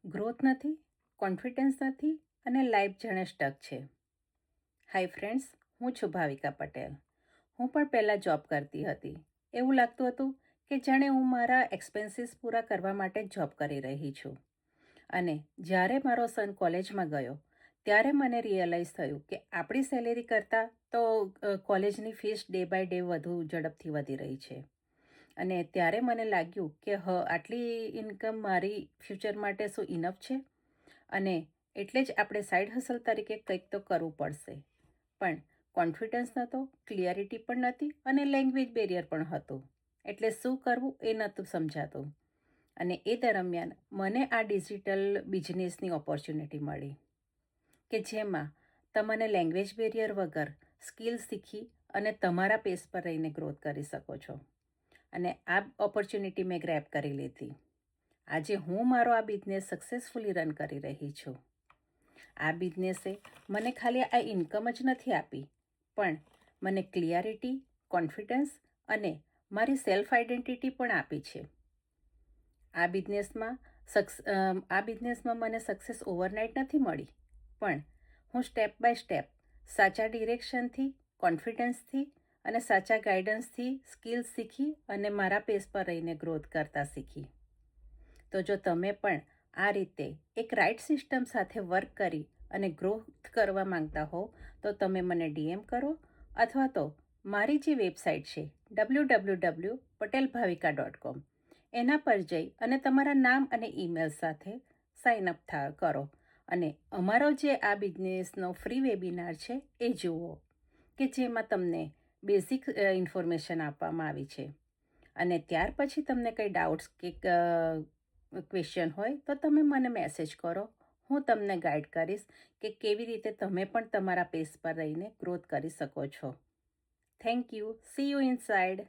Growth નથી, confidence નથી અને લાઈફ જાણે સ્ટક છે. હાય ફ્રેન્ડ્સ, હું છું ભાવિકા પટેલ. હું પણ પહેલાં જોબ કરતી હતી. એવું લાગતું હતું કે જાણે હું મારા એક્સપેન્સીસ પૂરા કરવા માટે જ જોબ કરી રહી છું. અને જ્યારે મારો સન કોલેજમાં ગયો ત્યારે મને રિયલાઇઝ થયું કે આપણી સેલેરી કરતાં તો કોલેજની ફીસ ડે બાય ડે વધુ ઝડપથી વધી રહી છે. અને ત્યારે મને લાગ્યું કે આટલી ઇન્કમ મારી ફ્યુચર માટે શું ઇનફ છે? અને એટલે જ આપણે સાઈડ હસલ તરીકે કંઈક તો કરવું પડશે. પણ કોન્ફિડન્સ નહોતો, ક્લિયરિટી પણ નહોતી અને લેંગ્વેજ બેરિયર પણ હતું. એટલે શું કરવું એ નહોતું સમજાતું. અને એ દરમિયાન મને આ ડિજિટલ બિઝનેસની ઓપોર્ચ્યુનિટી મળી કે જેમાં તમને લેંગ્વેજ બેરિયર વગર સ્કિલ શીખી અને તમારા પેસ પર રહીને ગ્રોથ કરી શકો છો. અને આ ઓપોર્ચ્યુનિટી મેં ગ્રેબ કરી લીધી. આજે હું મારો આ બિઝનેસ સક્સેસફુલી રન કરી રહી છું. આ બિઝનેસે મને ખાલી આ ઇન્કમ જ નથી આપી, પણ મને ક્લિયરિટી, કોન્ફિડન્સ અને મારી સેલ્ફ આઈડેન્ટિટી પણ આપી છે. આ બિઝનેસમાં મને સક્સેસ ઓવરનાઇટ નથી મળી, પણ હું સ્ટેપ બાય સ્ટેપ સાચા ડિરેક્શનથી, કોન્ફિડન્સથી અને સાચા ગાઈડન્સથી સ્કિલ શીખી અને મારા પેસ પર રહીને ગ્રોથ કરતા શીખી. તો જો તમે પણ આ રીતે એક રાઇટ સિસ્ટમ સાથે વર્ક કરી અને ગ્રોથ કરવા માંગતા હો તો તમે મને ડીએમ કરો અથવા તો મારી જે વેબસાઇટ છે www.patelbhavika.com એના પર જઈ અને તમારા નામ અને ઈમેલ સાથે સાઇન અપ કરો અને અમારો જે આ બિઝનેસનો ફ્રી વેબિનાર છે એ જુઓ કે જેમાં તમને બેઝિક ઇન્ફોર્મેશન આપવામાં આવી છે. અને ત્યાર પછી તમને કંઈ ડાઉટ્સ કે ક્વેશ્ચન હોય તો તમે મને મેસેજ કરો. હું તમને ગાઈડ કરીશ કે કેવી રીતે તમે પણ તમારા પેસ પર રહીને ગ્રોથ કરી શકો છો. Thank you. C you inside.